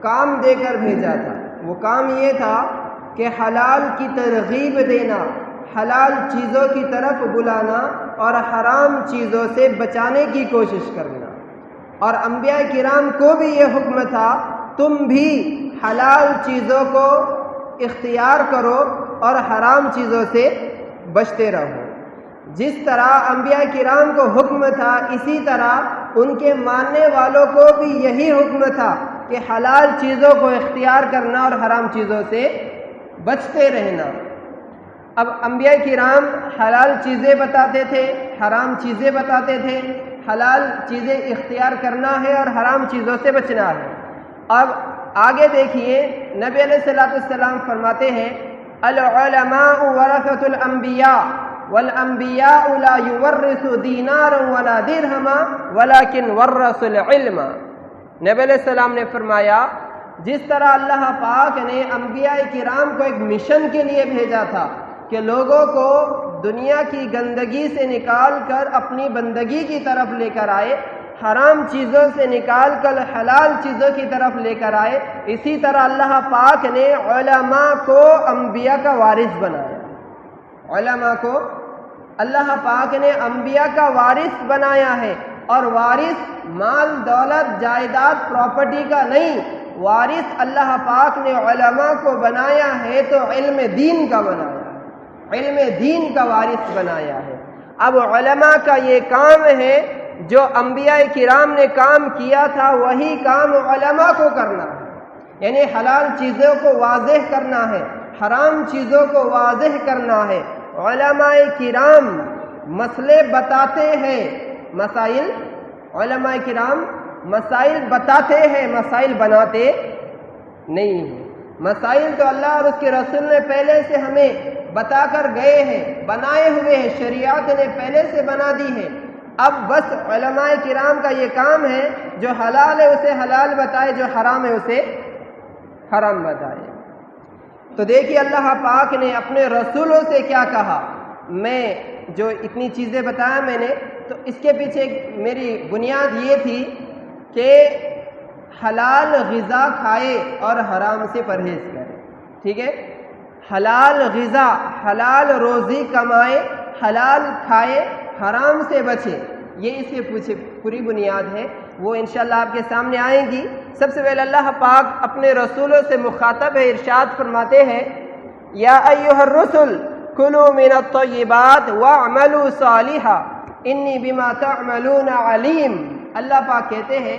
کام دے کر بھیجا تھا۔ وہ کام یہ تھا کہ حلال کی ترغیب دینا، حلال چیزوں کی طرف بلانا اور حرام چیزوں سے بچانے کی کوشش کرنا۔ اور انبیاء کرام کو بھی یہ حکم تھا تم بھی حلال چیزوں کو اختیار کرو اور حرام چیزوں سے بچتے رہو۔ جس طرح انبیاء کرام کو حکم تھا، اسی طرح ان کے ماننے والوں کو بھی یہی حکم تھا کہ حلال چیزوں کو اختیار کرنا اور حرام چیزوں سے بچتے رہنا۔ اب انبیاء کرام حلال چیزیں بتاتے تھے، حرام چیزیں بتاتے تھے، حلال چیزیں اختیار کرنا ہے اور حرام چیزوں سے بچنا ہے۔ اب آگے دیکھیے، نبی علیہ الصلوۃ والسلام فرماتے ہیں العلماء ورثۃ الانبیاء والانبیاء لا یورثوا دینارا ولا درہما ولکن ورثوا العلم۔ نبی علیہ السلام نے فرمایا جس طرح اللہ پاک نے انبیاء کرام کو ایک مشن کے لیے بھیجا تھا کہ لوگوں کو دنیا کی گندگی سے نکال کر اپنی بندگی کی طرف لے کر آئے، حرام چیزوں سے نکال کر حلال چیزوں کی طرف لے کر آئے، اسی طرح اللہ پاک نے علماء کو انبیاء کا وارث بنایا۔ علماء کو اللہ پاک نے انبیاء کا وارث بنایا ہے، اور وارث مال دولت جائیداد پراپرٹی کا نہیں، وارث اللہ پاک نے علماء کو بنایا ہے تو علم دین کا بنایا ہے، علم دین کا وارث بنایا ہے۔ اب علماء کا یہ کام ہے جو انبیاء کرام نے کام کیا تھا، وہی کام علماء کو کرنا ہے، یعنی حلال چیزوں کو واضح کرنا ہے، حرام چیزوں کو واضح کرنا ہے۔ علماء کرام مسئلے بتاتے ہیں، مسائل، علماء کرام مسائل بتاتے ہیں، مسائل بناتے نہیں ہیں۔ مسائل تو اللہ اور اس کے رسول نے پہلے سے ہمیں بتا کر گئے ہیں، بنائے ہوئے ہیں، شریعت نے پہلے سے بنا دی ہے۔ اب بس علماء کرام کا یہ کام ہے جو حلال ہے اسے حلال بتائے، جو حرام ہے اسے حرام بتائے۔ تو دیکھیے اللہ پاک نے اپنے رسولوں سے کیا کہا۔ میں جو اتنی چیزیں بتایا میں نے، تو اس کے پیچھے میری بنیاد یہ تھی کہ حلال غذا کھائے اور حرام سے پرہیز کرے، ٹھیک ہے؟ حلال غذا، حلال روزی کمائے، حلال کھائے، حرام سے بچے، یہ اس کے پیچھے پوری بنیاد ہے، وہ انشاءاللہ آپ کے سامنے آئیں گی۔ سب سے پہلے اللہ پاک اپنے رسولوں سے مخاطب ہے، ارشاد فرماتے ہیں یا ایھا الرسل کلوا من الطیبات واعملوا صالحا انی بما تعملون علیم۔ اللہ پاک کہتے ہیں،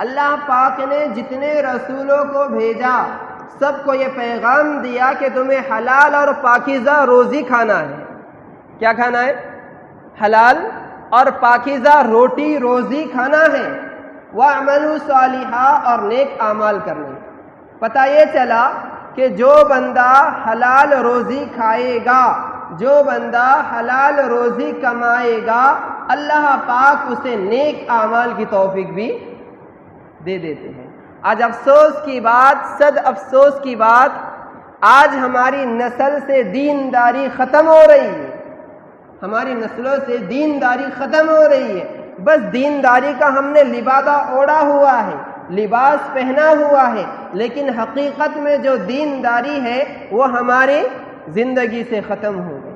اللہ پاک نے جتنے رسولوں کو بھیجا سب کو یہ پیغام دیا کہ تمہیں حلال اور پاکیزہ روزی کھانا ہے۔ کیا کھانا ہے؟ حلال اور پاکیزہ روٹی روزی کھانا ہے، وَاعْمَلُوا صَالِحًا اور نیک اعمال کرنے۔ پتہ یہ چلا کہ جو بندہ حلال روزی کھائے گا، جو بندہ حلال روزی کمائے گا، اللہ پاک اسے نیک اعمال کی توفیق بھی دے دیتے ہیں۔ آج افسوس کی بات، صد افسوس کی بات، آج ہماری نسل سے دینداری ختم ہو رہی ہے، ہماری نسلوں سے دینداری ختم ہو رہی ہے۔ بس دینداری کا ہم نے لبادہ اوڑھا ہوا ہے، لباس پہنا ہوا ہے، لیکن حقیقت میں جو دینداری ہے وہ ہماری زندگی سے ختم ہو گئی۔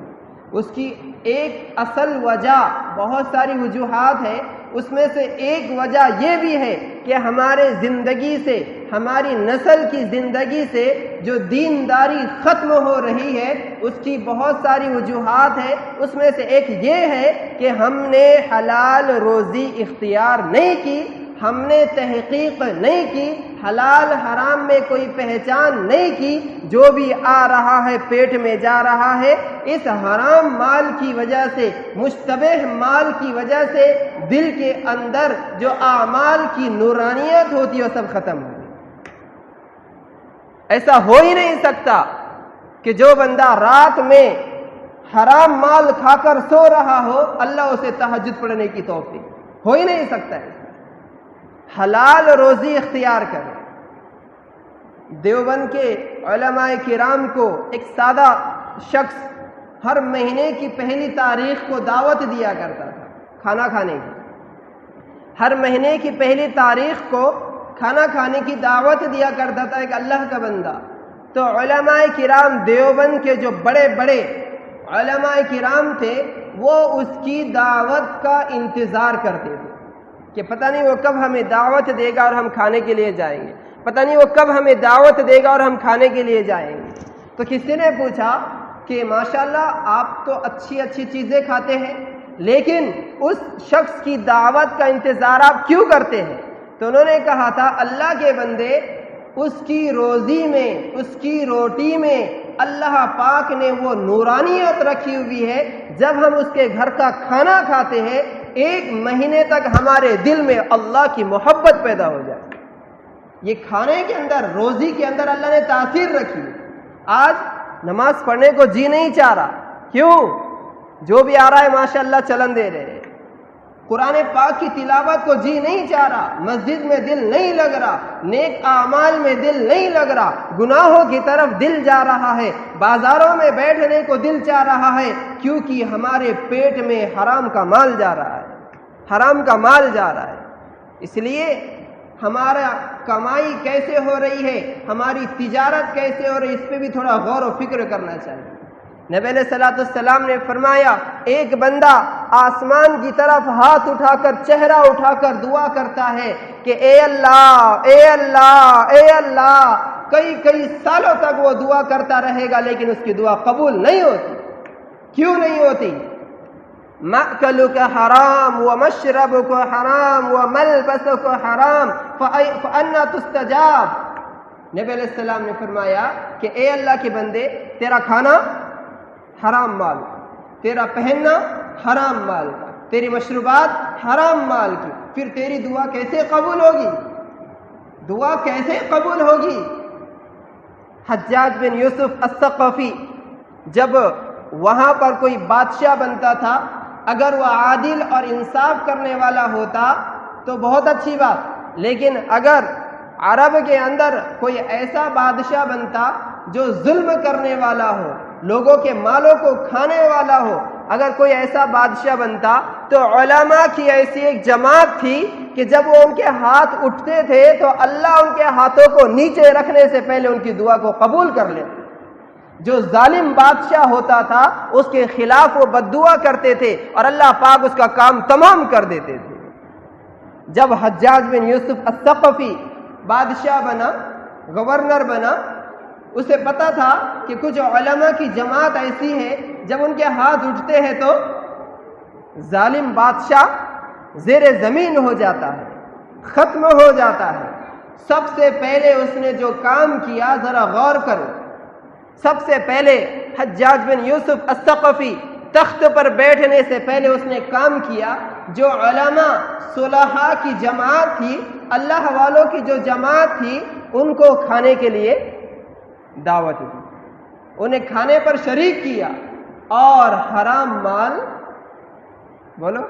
اس کی ایک اصل وجہ، بہت ساری وجوہات ہیں، اس میں سے ایک وجہ یہ بھی ہے کہ ہمارے زندگی سے، ہماری نسل کی زندگی سے جو دینداری ختم ہو رہی ہے، اس کی بہت ساری وجوہات ہیں۔ اس میں سے ایک یہ ہے کہ ہم نے حلال روزی اختیار نہیں کی، ہم نے تحقیق نہیں کی، حلال حرام میں کوئی پہچان نہیں کی، جو بھی آ رہا ہے پیٹ میں جا رہا ہے۔ اس حرام مال کی وجہ سے، مشتبہ مال کی وجہ سے دل کے اندر جو اعمال کی نورانیت ہوتی ہے وہ سب ختم ہو گئی۔ ایسا ہو ہی نہیں سکتا کہ جو بندہ رات میں حرام مال کھا کر سو رہا ہو، اللہ اسے تہجد پڑھنے کی توفیق، ہو ہی نہیں سکتا ہے۔ حلال روزی اختیار کرے۔ دیوبند کے علماء کرام کو ایک سادہ شخص ہر مہینے کی پہلی تاریخ کو دعوت دیا کرتا تھا کھانا کھانے کی۔ ہر مہینے کی پہلی تاریخ کو کھانا کھانے کی دعوت دیا کرتا تھا ایک اللہ کا بندہ، تو علماء کرام دیوبند کے جو بڑے بڑے علماء کرام تھے وہ اس کی دعوت کا انتظار کرتے تھے کہ پتہ نہیں وہ کب ہمیں دعوت دے گا اور ہم کھانے کے لیے جائیں گے، پتہ نہیں وہ کب ہمیں دعوت دے گا اور ہم کھانے کے لیے جائیں گے۔ تو کسی نے پوچھا کہ ماشاءاللہ آپ تو اچھی اچھی چیزیں کھاتے ہیں، لیکن اس شخص کی دعوت کا انتظار آپ کیوں کرتے ہیں؟ تو انہوں نے کہا تھا اللہ کے بندے، اس کی روزی میں، اس کی روٹی میں اللہ پاک نے وہ نورانیت رکھی ہوئی ہے، جب ہم اس کے گھر کا کھانا کھاتے ہیں 1 مہینے تک ہمارے دل میں اللہ کی محبت پیدا ہو جائے۔ یہ کھانے کے اندر، روزی کے اندر اللہ نے تاثیر رکھی۔ آج نماز پڑھنے کو جی نہیں چاہ رہا، کیوں؟ جو بھی آ رہا ہے ماشاءاللہ چلن دے رہے ہیں۔ قرآن پاک کی تلاوت کو جی نہیں چاہ رہا، مسجد میں دل نہیں لگ رہا، نیک اعمال میں دل نہیں لگ رہا، گناہوں کی طرف دل جا رہا ہے، بازاروں میں بیٹھنے کو دل چاہ رہا ہے، کیونکہ ہمارے پیٹ میں حرام کا مال جا رہا ہے، حرام کا مال جا رہا ہے۔ اس لیے ہمارا کمائی کیسے ہو رہی ہے، ہماری تجارت کیسے ہو رہی ہے، اس پہ بھی تھوڑا غور و فکر کرنا چاہیے۔ نبی علیہ السلام نے فرمایا ایک بندہ آسمان کی طرف ہاتھ اٹھا کر، چہرہ اٹھا کر دعا کرتا ہے کہ اے اللہ اے اللہ اے اللہ، کئی سالوں تک وہ دعا کرتا رہے گا لیکن اس کی دعا قبول نہیں ہوتی۔ کیوں نہیں ہوتی؟ مأکلک حرام ومشربک حرام وملبسک حرام فأنا تستجاب۔ نبی علیہ السلام نے فرمایا کہ اے اللہ کے بندے، تیرا کھانا حرام مال، تیرا پہننا حرام مال کا، تیری مشروبات حرام مال کی، پھر تیری دعا کیسے قبول ہوگی؟ دعا کیسے قبول ہوگی؟ حجاج بن یوسف الثقفی جب وہاں پر کوئی بادشاہ بنتا تھا، اگر وہ عادل اور انصاف کرنے والا ہوتا تو بہت اچھی بات، لیکن اگر عرب کے اندر کوئی ایسا بادشاہ بنتا جو ظلم کرنے والا ہو، لوگوں کے مالوں کو کھانے والا ہو، اگر کوئی ایسا بادشاہ بنتا تو علماء کی ایسی ایک جماعت تھی کہ جب وہ ان کے ہاتھ اٹھتے تھے تو اللہ ان کے ہاتھوں کو نیچے رکھنے سے پہلے ان کی دعا کو قبول کر لیتے۔ جو ظالم بادشاہ ہوتا تھا اس کے خلاف وہ بددعا کرتے تھے اور اللہ پاک اس کا کام تمام کر دیتے تھے۔ جب حجاج بن یوسف الثقفی بادشاہ بنا، گورنر بنا، اسے پتا تھا کہ کچھ علماء کی جماعت ایسی ہے جب ان کے ہاتھ اٹھتے ہیں تو ظالم بادشاہ زیر زمین ہو جاتا ہے، ختم ہو جاتا ہے۔ سب سے پہلے اس نے جو کام کیا ذرا غور کرو، سب سے پہلے حجاج بن یوسف الثقفی تخت پر بیٹھنے سے پہلے اس نے کام کیا، جو علماء صلحاء کی جماعت تھی، اللہ والوں کی جو جماعت تھی، ان کو کھانے کے لیے دعوت دی، انہیں کھانے پر شریک کیا اور حرام مال، بولو،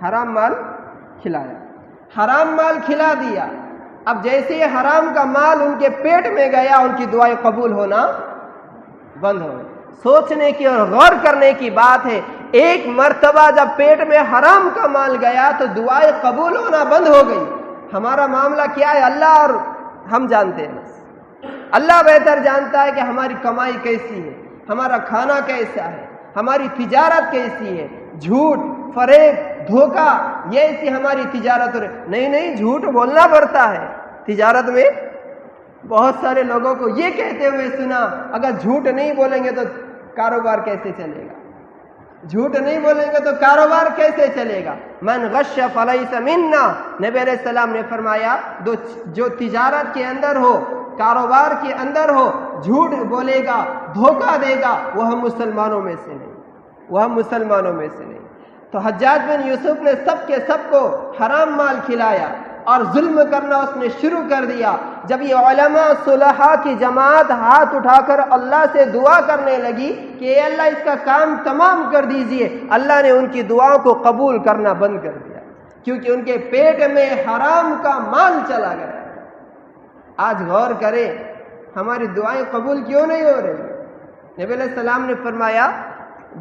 حرام مال کھلایا، حرام مال کھلا دیا۔ اب جیسے ہی حرام کا مال ان کے پیٹ میں گیا، ان کی دعائیں قبول ہونا بند ہو گئی۔ سوچنے کی اور غور کرنے کی بات ہے، ایک مرتبہ جب پیٹ میں حرام کا مال گیا تو دعائیں قبول ہونا بند ہو گئی۔ ہمارا معاملہ کیا ہے اللہ اور ہم جانتے ہیں، اللہ بہتر جانتا ہے کہ ہماری کمائی کیسی ہے، ہمارا کھانا کیسا ہے، ہماری تجارت کیسی ہے۔ جھوٹ، فریب، دھوکہ، یہ ایسی ہماری تجارت ہو رہی۔ نہیں، جھوٹ بولنا پڑتا ہے تجارت میں۔ بہت سارے لوگوں کو یہ کہتے ہوئے سنا، اگر جھوٹ نہیں بولیں گے تو کاروبار کیسے چلے گا، جھوٹ نہیں بولیں گے تو کاروبار کیسے چلے گا؟ من غش فلیس منا، نبی علیہ السلام نے فرمایا جو تجارت کے اندر ہو، کاروبار کے اندر ہو، جھوٹ بولے گا، دھوکہ دے گا، وہ ہم مسلمانوں میں سے نہیں، وہ ہم مسلمانوں میں سے نہیں۔ تو حجاج بن یوسف نے سب کے سب کو حرام مال کھلایا اور ظلم کرنا اس نے شروع کر دیا۔ جب یہ علماء صلحاء کی جماعت ہاتھ اٹھا کر اللہ سے دعا کرنے لگی کہ اے اللہ اس کا کام تمام کر دیجئے، اللہ نے ان کی دعاؤں کو قبول کرنا بند کر دیا، کیونکہ ان کے پیٹ میں حرام کا مال چلا گیا۔ آج غور کریں ہماری دعائیں قبول کیوں نہیں ہو رہی؟ نبی علیہ السلام نے فرمایا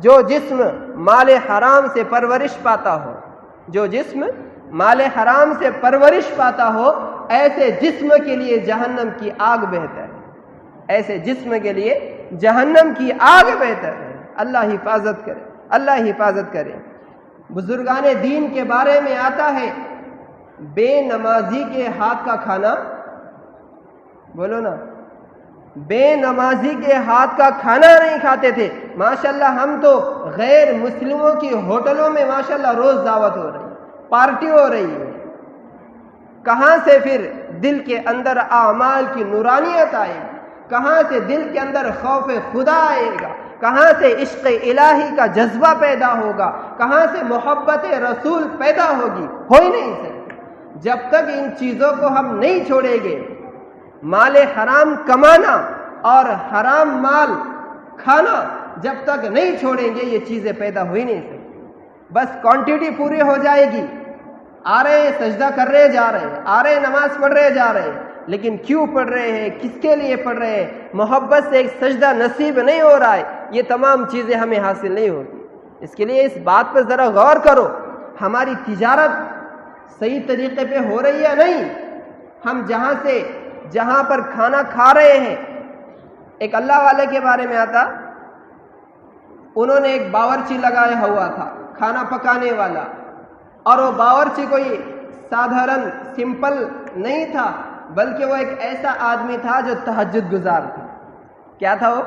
جو جسم مال حرام سے پرورش پاتا ہو، جو جسم مال حرام سے پرورش پاتا ہو، ایسے جسم کے لیے جہنم کی آگ بہتر ہے، ایسے جسم کے لیے جہنم کی آگ بہتر ہے۔ اللہ حفاظت کرے، اللہ حفاظت کرے۔ بزرگان دین کے بارے میں آتا ہے، بے نمازی کے ہاتھ کا کھانا، بولو نا، بے نمازی کے ہاتھ کا کھانا نہیں کھاتے تھے۔ ماشاءاللہ ہم تو غیر مسلموں کی ہوٹلوں میں ماشاءاللہ روز دعوت ہو رہی ہے، پارٹی ہو رہی ہے۔ کہاں سے پھر دل کے اندر اعمال کی نورانیت آئے گی؟ کہاں سے دل کے اندر خوف خدا آئے گا؟ کہاں سے عشق الہی کا جذبہ پیدا ہوگا؟ کہاں سے محبت رسول پیدا ہوگی؟ ہو ہی نہیں سکتی جب تک ان چیزوں کو ہم نہیں چھوڑیں گے۔ مال حرام کمانا اور حرام مال کھانا جب تک نہیں چھوڑیں گے، یہ چیزیں پیدا ہو ہی نہیں سکتی۔ بس کوانٹٹی پوری ہو جائے گی، آ رہے ہیں سجدہ کر رہے جا رہے ہیں، آ رہے ہیں نماز پڑھ رہے جا رہے ہیں، لیکن کیوں پڑھ رہے ہیں، کس کے لیے پڑھ رہے ہیں، محبت سے ایک سجدہ نصیب نہیں ہو رہا ہے، یہ تمام چیزیں ہمیں حاصل نہیں ہوتی۔ اس کے لیے اس بات پر ذرا غور کرو، ہماری تجارت صحیح طریقے پہ ہو رہی ہے نہیں؟ ہم جہاں پر کھانا کھا رہے ہیں، ایک اللہ والے کے بارے میں آتا، انہوں نے ایک باورچی لگایا ہوا تھا، کھانا پکانے والا، اور وہ باورچی کوئی سادھارن سمپل نہیں تھا، بلکہ وہ ایک ایسا آدمی تھا جو تہجد گزار تھا۔ کیا تھا وہ؟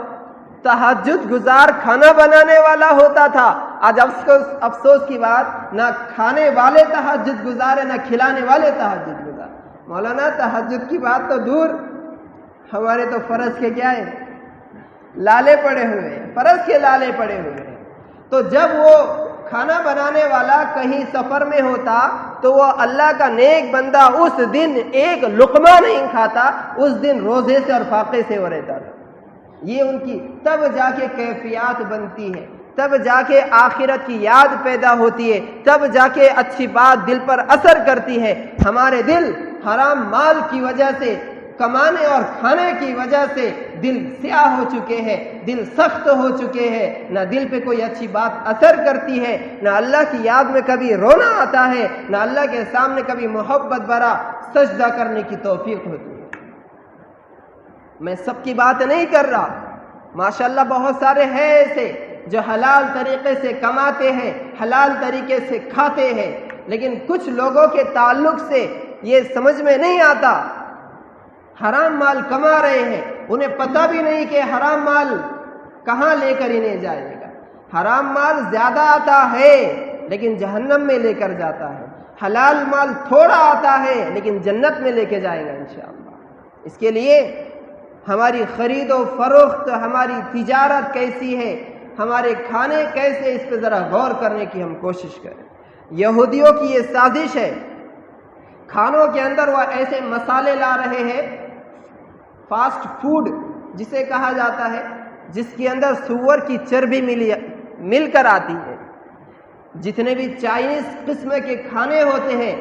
تہجد گزار کھانا بنانے والا ہوتا تھا۔ آج افسوس کی بات، نہ کھانے والے تہجد گزار ہے، نہ کھلانے والے تہجد گزار۔ مولانا تہجد کی بات تو دور، ہمارے تو فرض کے کیا ہے، لالے پڑے ہوئے ہیں، فرض کے لالے پڑے ہوئے ہیں۔ تو جب وہ کھانا بنانے والا کہیں سفر میں ہوتا تو وہ اللہ کا نیک بندہ اس دن ایک لقمہ نہیں کھاتا، اس دن روزے سے اور فاقے سے وہ رہتا تھا۔ یہ ان کی تب جا کے کیفیات بنتی ہے، تب جا کے آخرت کی یاد پیدا ہوتی ہے، تب جا کے اچھی بات دل پر اثر کرتی ہے۔ ہمارے دل حرام مال کی وجہ سے، کمانے اور کھانے کی وجہ سے دل سیاہ ہو چکے ہیں، دل سخت ہو چکے ہیں، نہ دل پہ کوئی اچھی بات اثر کرتی ہے، نہ اللہ کی یاد میں کبھی رونا آتا ہے، نہ اللہ کے سامنے کبھی محبت بھرا سجدہ کرنے کی توفیق ہوتی ہے۔ میں سب کی بات نہیں کر رہا، ماشاءاللہ بہت سارے ہیں ایسے جو حلال طریقے سے کماتے ہیں، حلال طریقے سے کھاتے ہیں، لیکن کچھ لوگوں کے تعلق سے یہ سمجھ میں نہیں آتا، حرام مال کما رہے ہیں، انہیں پتہ بھی نہیں کہ حرام مال کہاں لے کر انہیں جائے گا۔ حرام مال زیادہ آتا ہے لیکن جہنم میں لے کر جاتا ہے، حلال مال تھوڑا آتا ہے لیکن جنت میں لے کے جائے گا انشاءاللہ۔ اس کے لیے ہماری خرید و فروخت، ہماری تجارت کیسی ہے، ہمارے کھانے کیسے، اس پہ ذرا غور کرنے کی ہم کوشش کریں۔ یہودیوں کی یہ سازش ہے، کھانوں کے اندر وہ ایسے مسالے لا رہے ہیں، فاسٹ فوڈ جسے کہا جاتا ہے، جس کے اندر سور کی چربی مل کر آتی ہے۔ جتنے بھی چائنیز قسم کے کھانے ہوتے ہیں،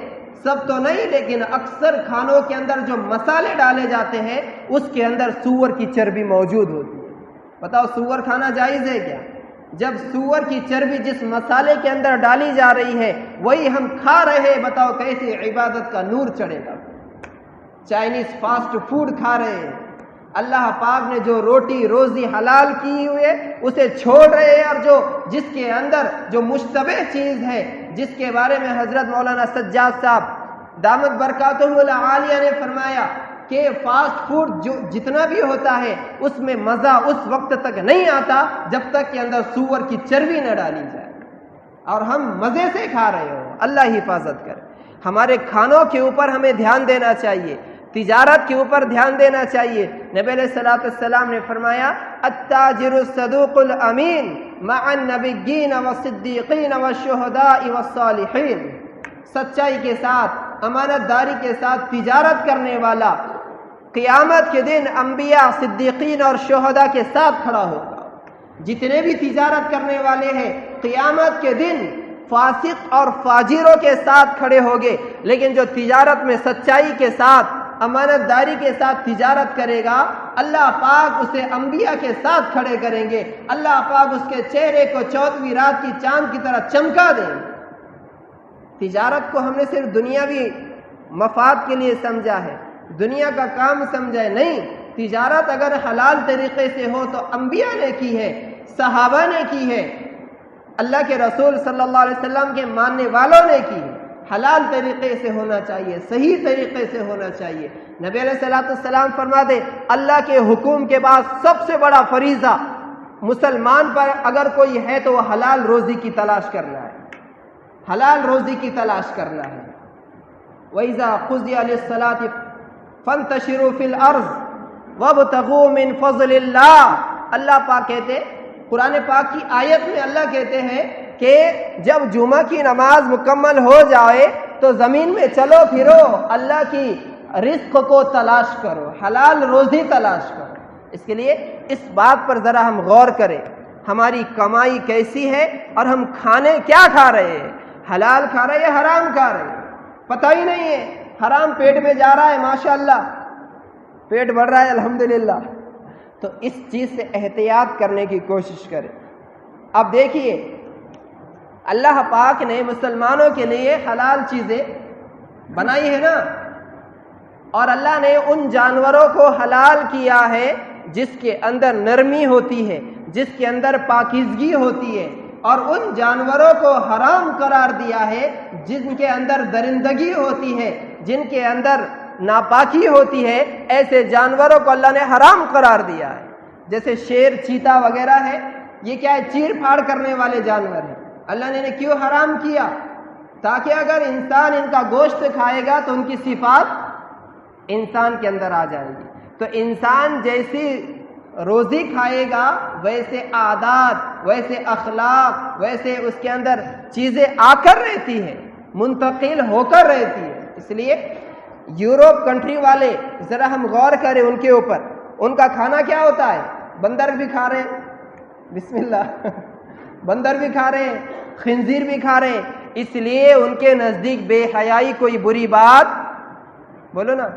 سب تو نہیں لیکن اکثر کھانوں کے اندر جو مسالے ڈالے جاتے ہیں اس کے اندر سور کی چربی موجود ہوتی ہے۔ بتاؤ سور کھانا جائز ہے کیا؟ جب سور کی چربی جس مسالے کے اندر ڈالی جا رہی ہے وہی ہم کھا رہے ہیں، بتاؤ کیسے عبادت کا نور چڑھے گا؟ چائنیز فاسٹ فوڈ کھا رہے ہیں، اللہ پاک نے جو روٹی روزی حلال کی ہوئی ہے اسے چھوڑ رہے ہیں، اور جس کے اندر جو مشتبہ چیز ہے، جس کے بارے میں حضرت مولانا سجاد صاحب دامت برکاتہ العالیہ نے فرمایا کہ فاسٹ فوڈ جو جتنا بھی ہوتا ہے اس میں مزہ اس وقت تک نہیں آتا جب تک کہ اندر سور کی چربی نہ ڈالی جائے، اور ہم مزے سے کھا رہے ہو۔ اللہ حفاظت کرے۔ ہمارے کھانوں کے اوپر ہمیں دھیان دینا چاہیے، تجارت کے اوپر دھیان دینا چاہیے۔ نبی علیہ الصلوۃ والسلام نے فرمایا التاجر الصدوق الامین مع النبیین والصدیقین والشہداء والصالحین، سچائی کے ساتھ، امانت داری کے ساتھ تجارت کرنے والا قیامت کے دن انبیاء، صدیقین اور شہداء کے ساتھ کھڑا ہوگا۔ جتنے بھی تجارت کرنے والے ہیں قیامت کے دن فاسق اور فاجروں کے ساتھ کھڑے ہوگے، لیکن جو تجارت میں سچائی کے ساتھ، امانت داری کے ساتھ تجارت کرے گا، اللہ پاک اسے انبیاء کے ساتھ کھڑے کریں گے، اللہ پاک اس کے چہرے کو 14ویں رات کی چاند کی طرح چمکا دیں گے۔ تجارت کو ہم نے صرف دنیاوی مفاد کے لیے سمجھا ہے، دنیا کا کام سمجھا ہے، نہیں۔ تجارت اگر حلال طریقے سے ہو تو انبیاء نے کی ہے، صحابہ نے کی ہے، اللہ کے رسول صلی اللہ علیہ وسلم کے ماننے والوں نے کی ہے۔ حلال طریقے سے ہونا چاہیے، صحیح طریقے سے ہونا چاہیے۔ نبی علیہ السلام فرماتے اللہ کے حکم کے بعد سب سے بڑا فریضہ مسلمان پر اگر کوئی ہے تو وہ حلال روزی کی تلاش کرنا ہے، حلال روزی کی تلاش کرنا ہے۔ وَإِذَا قُضِيَ لِلصَّلَاةِ فَانتَشِرُوا فِي الْأَرْضِ وَابْتَغُوا مِنْ فَضْلِ اللَّهِ۔ اللہ پاک کہتے، قرآن پاک کی آیت میں اللہ کہتے ہیں کہ جب جمعہ کی نماز مکمل ہو جائے تو زمین میں چلو پھرو، اللہ کی رزق کو تلاش کرو، حلال روزی تلاش کرو۔ اس کے لیے اس بات پر ذرا ہم غور کریں، ہماری کمائی کیسی ہے اور ہم کھانے کیا کھا رہے ہیں، حلال کھا رہے ہیں یا حرام کھا رہے ہیں، پتہ ہی نہیں ہے۔ حرام پیٹ میں جا رہا ہے، ماشاءاللہ پیٹ بڑھ رہا ہے الحمدللہ، تو اس چیز سے احتیاط کرنے کی کوشش کریں۔ اب دیکھیے اللہ پاک نے مسلمانوں کے لیے حلال چیزیں بنائی ہے نا، اور اللہ نے ان جانوروں کو حلال کیا ہے جس کے اندر نرمی ہوتی ہے، جس کے اندر پاکیزگی ہوتی ہے، اور ان جانوروں کو حرام قرار دیا ہے جن کے اندر درندگی ہوتی ہے، جن کے اندر ناپاکی ہوتی ہے۔ ایسے جانوروں کو اللہ نے حرام قرار دیا ہے، جیسے شیر، چیتا وغیرہ ہے، یہ کیا ہے، چیر پھاڑ کرنے والے جانور ہیں۔ اللہ نے کیوں حرام کیا؟ تاکہ اگر انسان ان کا گوشت کھائے گا تو ان کی صفات انسان کے اندر آ جائیں گی۔ تو انسان جیسی روزی کھائے گا ویسے عادات، ویسے اخلاق، ویسے اس کے اندر چیزیں آ کر رہتی ہیں، منتقل ہو کر رہتی ہے۔ اس لیے یورپ کنٹری والے ذرا ہم غور کریں ان کے اوپر، ان کا کھانا کیا ہوتا ہے؟ بندر بھی کھا رہے ہیں، بسم اللہ بندر بھی کھا رہے ہیں، خنزیر بھی کھا رہے ہیں۔ اس لیے ان کے نزدیک بے حیائی کوئی بری بات بولو نا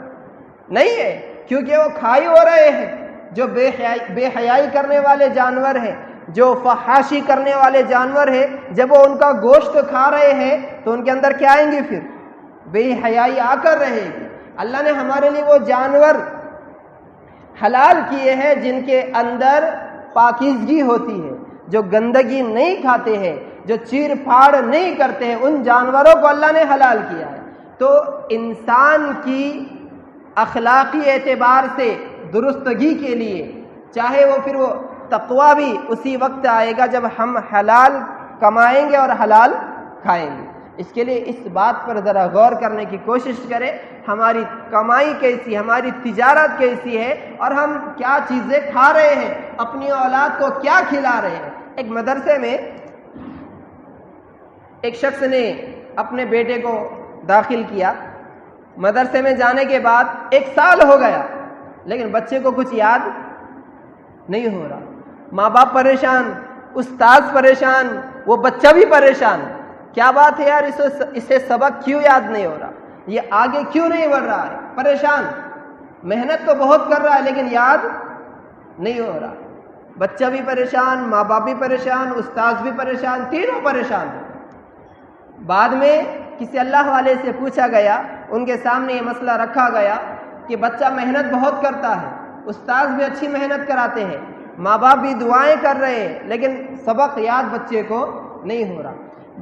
نہیں ہے، کیونکہ وہ کھائی ہو رہے ہیں۔ جو بے حیائی کرنے والے جانور ہیں، جو فحاشی کرنے والے جانور ہیں، جب وہ ان کا گوشت کھا رہے ہیں تو ان کے اندر کیا آئیں گی؟ پھر بے حیائی آ کر رہے گی۔ اللہ نے ہمارے لیے وہ جانور حلال کیے ہیں جن کے اندر پاکیزگی ہوتی ہے، جو گندگی نہیں کھاتے ہیں، جو چیر پھاڑ نہیں کرتے ہیں، ان جانوروں کو اللہ نے حلال کیا ہے۔ تو انسان کی اخلاقی اعتبار سے درستگی کے لیے، چاہے وہ پھر وہ تقویٰ بھی اسی وقت آئے گا جب ہم حلال کمائیں گے اور حلال کھائیں گے۔ اس کے لیے اس بات پر ذرا غور کرنے کی کوشش کریں، ہماری کمائی کیسی، ہماری تجارت کیسی ہے، اور ہم کیا چیزیں کھا رہے ہیں، اپنی اولاد کو کیا کھلا رہے ہیں۔ ایک مدرسے میں ایک شخص نے اپنے بیٹے کو داخل کیا، مدرسے میں جانے کے بعد 1 سال ہو گیا لیکن بچے کو کچھ یاد نہیں ہو رہا۔ ماں باپ پریشان، استاد پریشان، وہ بچہ بھی پریشان، کیا بات ہے یار، اسے سبق کیوں یاد نہیں ہو رہا، یہ آگے کیوں نہیں بڑھ رہا ہے، پریشان، محنت تو بہت کر رہا ہے لیکن یاد نہیں ہو رہا۔ بچہ بھی پریشان، ماں باپ بھی پریشان، استاد بھی پریشان، تینوں پریشان ہیں۔ بعد میں کسی اللہ والے سے پوچھا گیا، ان کے سامنے یہ مسئلہ رکھا گیا کہ بچہ محنت بہت کرتا ہے، استاد بھی اچھی محنت کراتے ہیں، ماں باپ بھی دعائیں کر رہے ہیں، لیکن سبق یاد بچے کو نہیں ہو رہا۔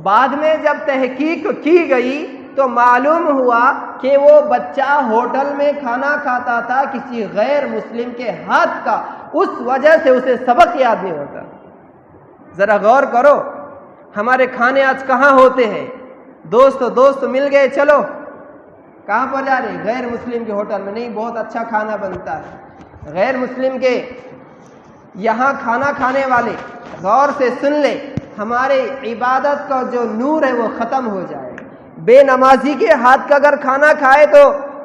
بعد میں جب تحقیق کی گئی تو معلوم ہوا کہ وہ بچہ ہوٹل میں کھانا کھاتا تھا کسی غیر مسلم کے ہاتھ کا، اس وجہ سے اسے سبق یاد نہیں ہوتا۔ ذرا غور کرو، ہمارے کھانے آج کہاں ہوتے ہیں؟ دوست مل گئے، چلو کہاں پر جا رہے؟ غیر مسلم کے ہوٹل میں، نہیں بہت اچھا کھانا بنتا ہے۔ غیر مسلم کے یہاں کھانا کھانے والے غور سے سن لے، ہمارے عبادت کا جو نور ہے وہ ختم ہو جائے گا۔ بے نمازی کے ہاتھ کا اگر کھانا کھائے تو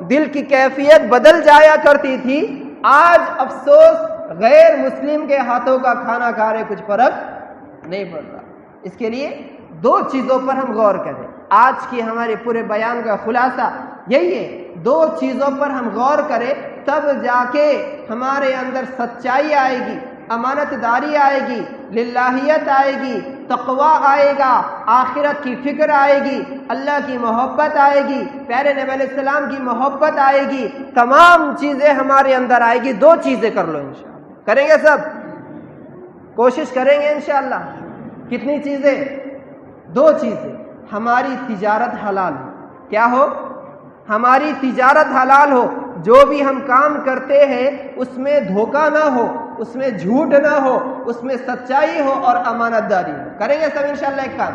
دل کی کیفیت بدل جایا کرتی تھی، آج افسوس غیر مسلم کے ہاتھوں کا کھانا کھا رہے کچھ فرق نہیں پڑ رہا۔ اس کے لیے 2 چیزوں پر ہم غور کریں۔ آج کی ہمارے پورے بیان کا خلاصہ یہی ہے، 2 چیزوں پر ہم غور کریں، تب جا کے ہمارے اندر سچائی آئے گی، امانت داری آئے گی، للہیت آئے گی، تقوی آئے گا، آخرت کی فکر آئے گی، اللہ کی محبت آئے گی، پیارے نبی علیہ السلام کی محبت آئے گی، تمام چیزیں ہمارے اندر آئے گی۔ دو چیزیں کر لو انشاءاللہ، کریں گے سب؟ کوشش کریں گے انشاءاللہ۔ کتنی چیزیں؟ دو چیزیں۔ ہماری تجارت حلال ہو۔ کیا ہو؟ ہماری تجارت حلال ہو، جو بھی ہم کام کرتے ہیں اس میں دھوکہ نہ ہو، اس میں جھوٹ نہ ہو، اس میں سچائی ہو اور امانت داری ہو۔ کریں گے سب انشاءاللہ ایک کام۔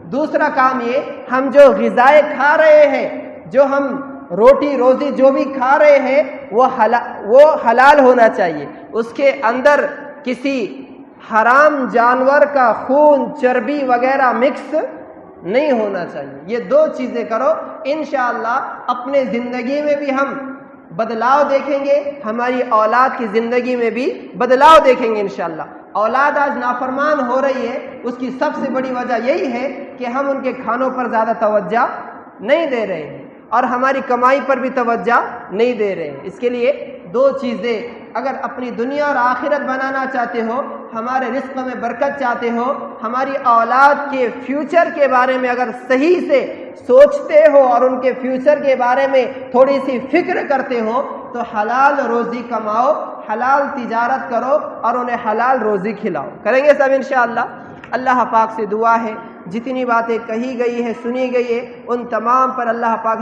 دوسرا کام یہ، ہم جو غذائیں کھا رہے ہیں، جو ہم روٹی روزی جو بھی کھا رہے ہیں وہ حلال ہونا چاہیے، اس کے اندر کسی حرام جانور کا خون چربی وغیرہ مکس نہیں ہونا چاہیے۔ یہ دو چیزیں کرو، انشاءاللہ اپنے زندگی میں بھی ہم بدلاؤ دیکھیں گے، ہماری اولاد کی زندگی میں بھی بدلاؤ دیکھیں گے انشاءاللہ۔ اولاد آج نافرمان ہو رہی ہے، اس کی سب سے بڑی وجہ یہی ہے کہ ہم ان کے کھانوں پر زیادہ توجہ نہیں دے رہے ہیں اور ہماری کمائی پر بھی توجہ نہیں دے رہے ہیں۔ اس کے لیے دو چیزیں، اگر اپنی دنیا اور آخرت بنانا چاہتے ہو، ہمارے رزق میں برکت چاہتے ہو، ہماری اولاد کے فیوچر کے بارے میں اگر صحیح سے سوچتے ہو اور ان کے فیوچر کے بارے میں تھوڑی سی فکر کرتے ہو، تو حلال روزی کماؤ، حلال تجارت کرو اور انہیں حلال روزی کھلاؤ۔ کریں گے سب انشاءاللہ۔ اللہ پاک سے دعا ہے جتنی باتیں کہی گئی ہے، سنی گئی ہے، ان تمام پر اللہ پاک